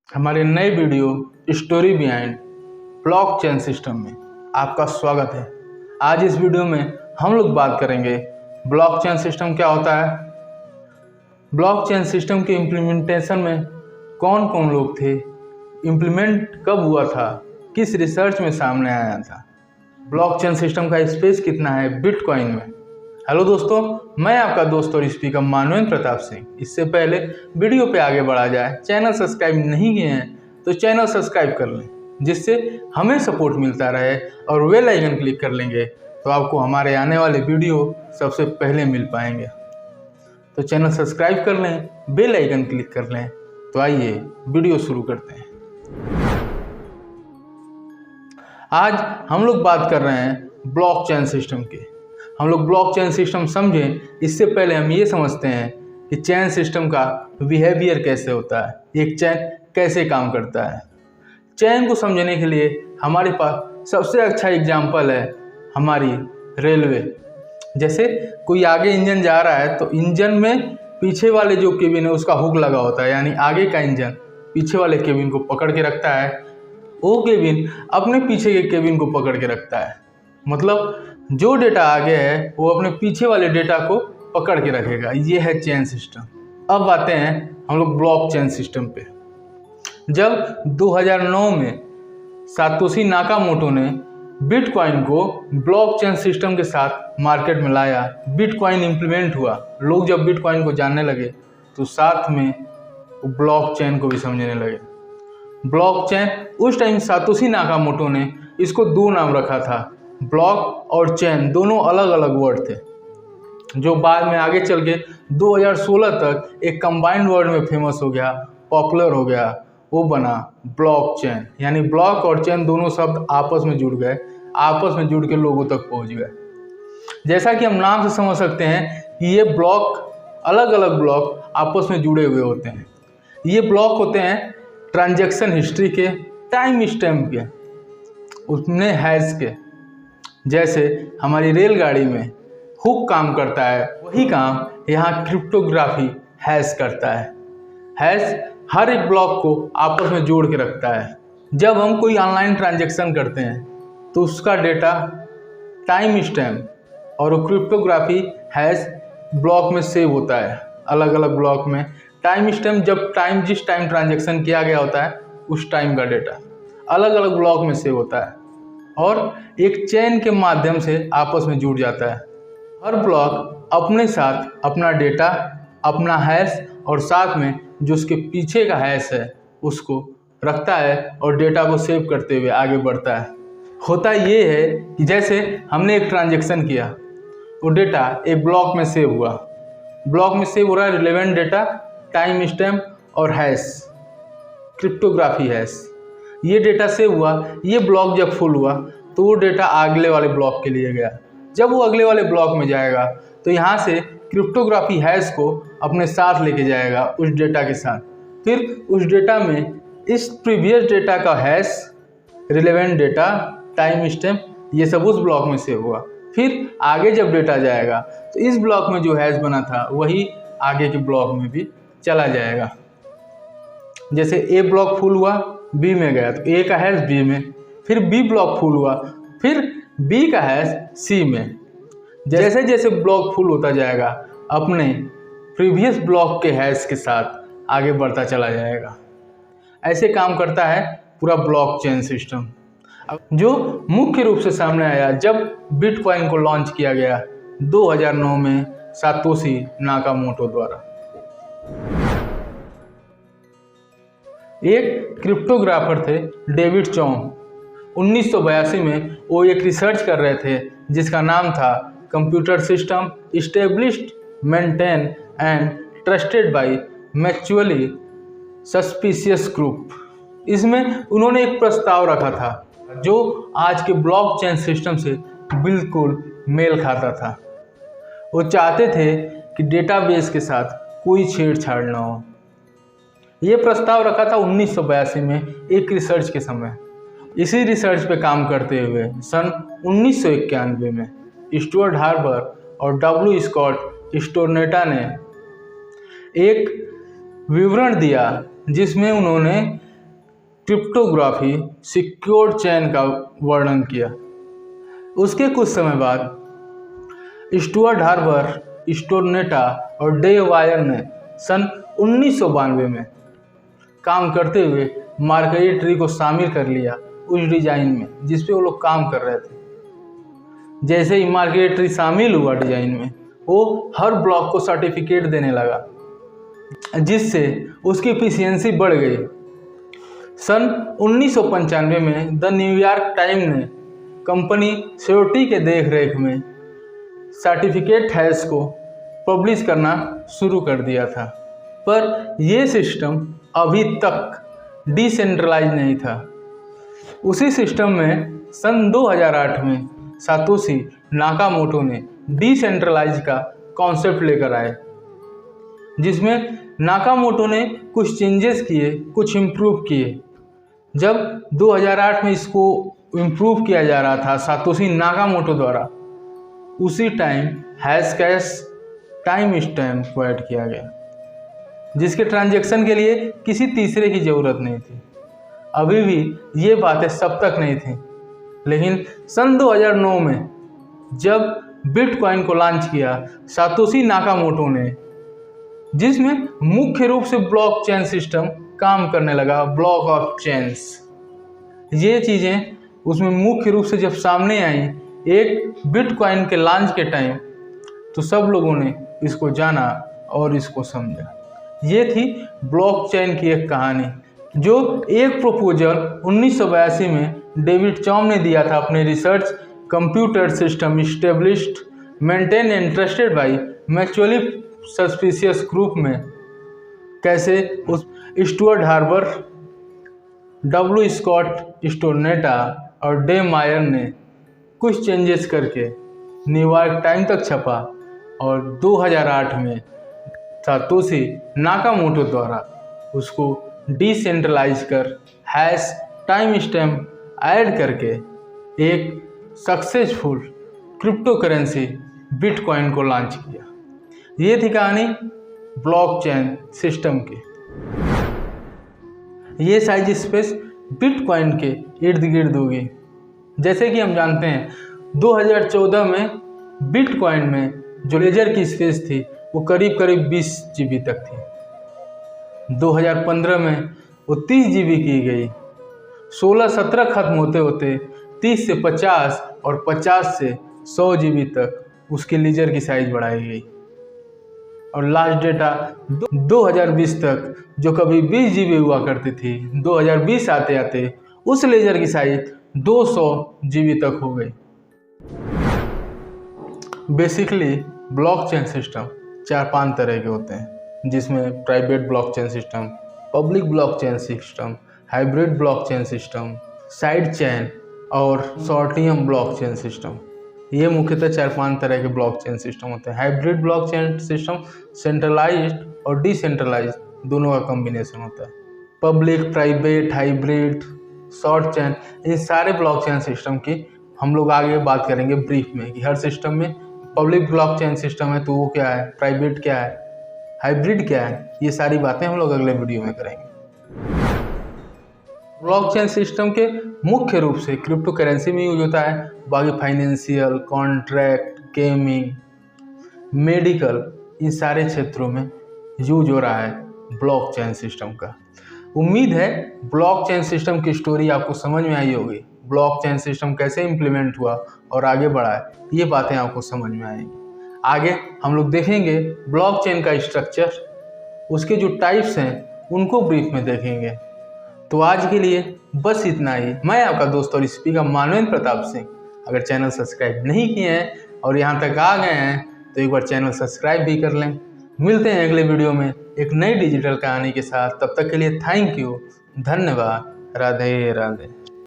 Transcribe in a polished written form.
हमारे नए video story behind blockchain system में आपका स्वागत है। आज इस वीडियो में हम लोग बात करेंगे ब्लॉकचेन सिस्टम क्या होता है, ब्लॉकचेन सिस्टम के इम्प्लीमेंटेशन में कौन कौन लोग थे, इम्प्लीमेंट कब हुआ था, किस रिसर्च में सामने आया था, ब्लॉकचेन सिस्टम का स्पेस कितना है बिटकॉइन में। हेलो दोस्तों, मैं आपका दोस्त और स्पीकर मानवेंद्र प्रताप सिंह। इससे पहले वीडियो पे आगे बढ़ा जाए, चैनल सब्सक्राइब नहीं किए हैं तो चैनल सब्सक्राइब कर लें, जिससे हमें सपोर्ट मिलता रहे, और बेल आइकन क्लिक कर लेंगे तो आपको हमारे आने वाले वीडियो सबसे पहले मिल पाएंगे। तो चैनल सब्सक्राइब कर लें, बेल आइकन क्लिक कर लें। तो आइए वीडियो शुरू करते हैं। आज हम लोग बात कर रहे हैं ब्लॉकचेन सिस्टम के। हम लोग ब्लॉकचेन सिस्टम समझें इससे पहले हम ये समझते हैं कि चेन सिस्टम का बिहेवियर कैसे होता है, एक चेन कैसे काम करता है। चेन को समझने के लिए हमारे पास सबसे अच्छा एग्जाम्पल है हमारी रेलवे। जैसे कोई आगे इंजन जा रहा है तो इंजन में पीछे वाले जो केबिन है उसका हुक लगा होता है, यानी आगे का इंजन पीछे वाले केबिन को पकड़ के रखता है, वो केबिन अपने पीछे के केबिन को पकड़ के रखता है। मतलब जो डेटा आगे है वो अपने पीछे वाले डेटा को पकड़ के रखेगा। ये है चेन सिस्टम। अब आते हैं हम लोग ब्लॉकचेन सिस्टम पे। जब 2009 में सातोशी नाकामोटो ने बिटकॉइन को ब्लॉकचेन सिस्टम के साथ मार्केट में लाया, बिटकॉइन इम्प्लीमेंट हुआ, लोग जब बिटकॉइन को जानने लगे तो साथ में वो ब्लॉकचेन को भी समझने लगे। ब्लॉकचेन उस टाइम सातोशी नाकामोटो ने इसको दो नाम रखा था, ब्लॉक और चेन, दोनों अलग अलग वर्ड थे, जो बाद में आगे चल के 2016 तक एक कंबाइंड वर्ड में फेमस हो गया, पॉपुलर हो गया। वो बना ब्लॉकचेन, यानी ब्लॉक और चेन दोनों शब्द आपस में जुड़ गए, आपस में जुड़ के लोगों तक पहुंच गए। जैसा कि हम नाम से समझ सकते हैं कि ये ब्लॉक, अलग अलग ब्लॉक आपस में जुड़े हुए होते हैं। ये ब्लॉक होते हैं ट्रांजैक्शन हिस्ट्री के, टाइम स्टैम्प के, उसमें हैश के। जैसे हमारी रेलगाड़ी में हुक काम करता है, वही काम यहाँ क्रिप्टोग्राफी हैश करता है। हैश हर एक ब्लॉक को आपस में जोड़ के रखता है। जब हम कोई ऑनलाइन ट्रांजैक्शन करते हैं तो उसका डेटा टाइम स्टैम्प और क्रिप्टोग्राफी हैश ब्लॉक में सेव होता है, अलग अलग ब्लॉक में। टाइम स्टैम्प जब जिस टाइम ट्रांजैक्शन किया गया होता है उस टाइम का डेटा अलग अलग ब्लॉक में सेव होता है, और एक चेन के माध्यम से आपस में जुड़ जाता है। हर ब्लॉक अपने साथ अपना डेटा, अपना हैश, और साथ में जो उसके पीछे का हैश है उसको रखता है और डेटा को सेव करते हुए आगे बढ़ता है। होता ये है कि जैसे हमने एक ट्रांजैक्शन किया, वो डेटा एक ब्लॉक में सेव हुआ, ब्लॉक में सेव हो रहा है रिलेवेंट डेटा, टाइम स्टैम्प और हैश, क्रिप्टोग्राफी हैश। ये डेटा सेव हुआ, ये ब्लॉक जब फुल हुआ तो वो डेटा अगले वाले ब्लॉक के लिए गया। जब वो अगले वाले ब्लॉक में जाएगा तो यहाँ से क्रिप्टोग्राफी हैश को अपने साथ लेके जाएगा उस डेटा के साथ। फिर उस डेटा में इस प्रीवियस डेटा का hash, relevant data, time stamp, ये सब उस ब्लॉक में सेव हुआ। फिर आगे जब डेटा जाएगा तो इस ब्लॉक में जो हैश बना था वही आगे के ब्लॉक में भी चला जाएगा। जैसे ए ब्लॉक फुल हुआ, बी में गया तो ए का हैश बी में, फिर बी ब्लॉक फुल हुआ, फिर बी का हैश सी में। जैसे जैसे ब्लॉक फुल होता जाएगा अपने प्रीवियस ब्लॉक के हैश के साथ आगे बढ़ता चला जाएगा। ऐसे काम करता है पूरा ब्लॉकचेन सिस्टम, जो मुख्य रूप से सामने आया जब बिटकॉइन को लॉन्च किया गया 2009 में सातोशी नाकामोटो द्वारा। एक क्रिप्टोग्राफर थे डेविड चोंग। 1982 में वो एक रिसर्च कर रहे थे जिसका नाम था computer system established, maintain and trusted bye mutually suspicious group. इसमें उन्होंने एक प्रस्ताव रखा था जो आज के ब्लॉकचेन सिस्टम से बिल्कुल मेल खाता था। वो चाहते थे कि डेटाबेस के साथ कोई छेड़छाड़ न हो। ये प्रस्ताव रखा था 1982 में एक रिसर्च के समय। इसी रिसर्च पे काम करते हुए सन 1991 में स्टुअर्ट हार्बर और डब्ल्यू स्कॉट स्टोरनेटा ने एक विवरण दिया जिसमें उन्होंने क्रिप्टोग्राफी सिक्योर्ड चैन का वर्णन किया। उसके कुछ समय बाद स्टुअर्ट हार्बर, स्टोरनेटा और डे वायर ने सन 1992 में काम करते हुए मार्केट ट्री को शामिल कर लिया उस डिज़ाइन में जिस पे वो लोग काम कर रहे थे। जैसे ही मार्केट ट्री शामिल हुआ डिज़ाइन में, वो हर ब्लॉक को सर्टिफिकेट देने लगा, जिससे उसकी एफिशिएंसी बढ़ गई। सन 1995 में द न्यूयॉर्क टाइम ने कंपनी सिक्योरिटी के देखरेख में सर्टिफिकेट हैश को पब्लिश करना शुरू कर दिया था, पर यह सिस्टम अभी तक डिसेंट्रलाइज नहीं था। उसी सिस्टम में सन 2008 में सातोशी नाकामोटो ने डिसेंट्रलाइज का कॉन्सेप्ट लेकर आए, जिसमें नाकामोटो ने कुछ चेंजेस किए, कुछ इम्प्रूव किए। जब 2008 में इसको इम्प्रूव किया जा रहा था सातोशी नाकामोटो द्वारा, उसी time hash cash time stamp को ऐड किया गया, जिसके ट्रांजैक्शन के लिए किसी तीसरे की ज़रूरत नहीं थी। अभी भी ये बातें सब तक नहीं थी, लेकिन सन 2009 में जब बिटकॉइन को लॉन्च किया सातोशी नाकामोटो ने, जिसमें मुख्य रूप से ब्लॉकचेन सिस्टम काम करने लगा, ब्लॉक ऑफ चेन्स, ये चीज़ें उसमें मुख्य रूप से जब सामने आई एक बिटकॉइन के लॉन्च के टाइम, तो सब लोगों ने इसको जाना और इसको समझा। ये थी ब्लॉकचेन की एक कहानी, जो एक प्रपोजल 1982 में डेविड चॉम ने दिया था अपने research computer system established maintain and trusted by mutually suspicious group में। कैसे उस स्टुअर्ट हार्बर, डब्ल्यू स्कॉट स्टोरनेटा और डे मायर ने कुछ चेंजेस करके न्यूयॉर्क टाइम तक छपा, और 2008 में सातोशी नाकामोटो द्वारा उसको डिसेंट्रलाइज कर हैश टाइम स्टैम्प ऐड करके एक सक्सेसफुल क्रिप्टो करेंसी बिटकॉइन को लॉन्च किया। ये थी कहानी ब्लॉकचेन सिस्टम की। ये साइज स्पेस बिटकॉइन के इर्द गिर्द होगी। जैसे कि हम जानते हैं 2014 में बिटकॉइन में जो लेजर की स्पेस थी वो करीब 20 GB तक थी। 2015 में वो 30 GB की गई। 16-17 खत्म होते होते 30 से 50 और 50 से 100 GB तक उसकी लेजर की साइज बढ़ाई गई, और लास्ट डेटा 2020 तक जो कभी 20 GB हुआ करती थी, 2020 आते आते उस लेजर की साइज 200 GB तक हो गई। बेसिकली ब्लॉकचेन सिस्टम 4-5 तरह के होते हैं, जिसमें private blockchain system, public blockchain system, hybrid blockchain system, side chain और कंसोर्टियम ब्लॉकचेन सिस्टम। ये मुख्यतः 4-5 तरह के ब्लॉकचेन सिस्टम होते हैं। हाइब्रिड ब्लॉकचेन सिस्टम सेंट्रलाइज्ड और डिसेंट्रलाइज्ड दोनों का कॉम्बिनेशन होता है। Public, private, hybrid, short chain, इन सारे ब्लॉकचेन सिस्टम की हम लोग आगे बात करेंगे ब्रीफ में, कि हर सिस्टम में पब्लिक ब्लॉकचेन सिस्टम है तो वो क्या है, प्राइवेट क्या है, हाइब्रिड क्या है, ये सारी बातें हम लोग अगले वीडियो में करेंगे। ब्लॉकचेन सिस्टम के मुख्य रूप से क्रिप्टो करेंसी में यूज होता है, बाकी फाइनेंशियल, कॉन्ट्रैक्ट, गेमिंग, मेडिकल, इन सारे क्षेत्रों में यूज हो रहा है ब्लॉकचेन सिस्टम का। उम्मीद है ब्लॉकचेन सिस्टम की स्टोरी आपको समझ में आई होगी। ब्लॉकचेन सिस्टम कैसे इम्प्लीमेंट हुआ और आगे बढ़ा है, ये बातें आपको समझ में आएंगी। आगे हम लोग देखेंगे ब्लॉकचेन का स्ट्रक्चर, उसके जो टाइप्स हैं उनको ब्रीफ में देखेंगे। तो आज के लिए बस इतना ही। मैं आपका दोस्त और स्पीकर मानवेंद्र प्रताप सिंह। अगर चैनल सब्सक्राइब नहीं किए हैं और यहाँ तक आ गए हैं तो एक बार चैनल सब्सक्राइब भी कर लें। मिलते हैं अगले वीडियो में एक नई डिजिटल कहानी के साथ। तब तक के लिए थैंक यू, धन्यवाद, राधे राधे।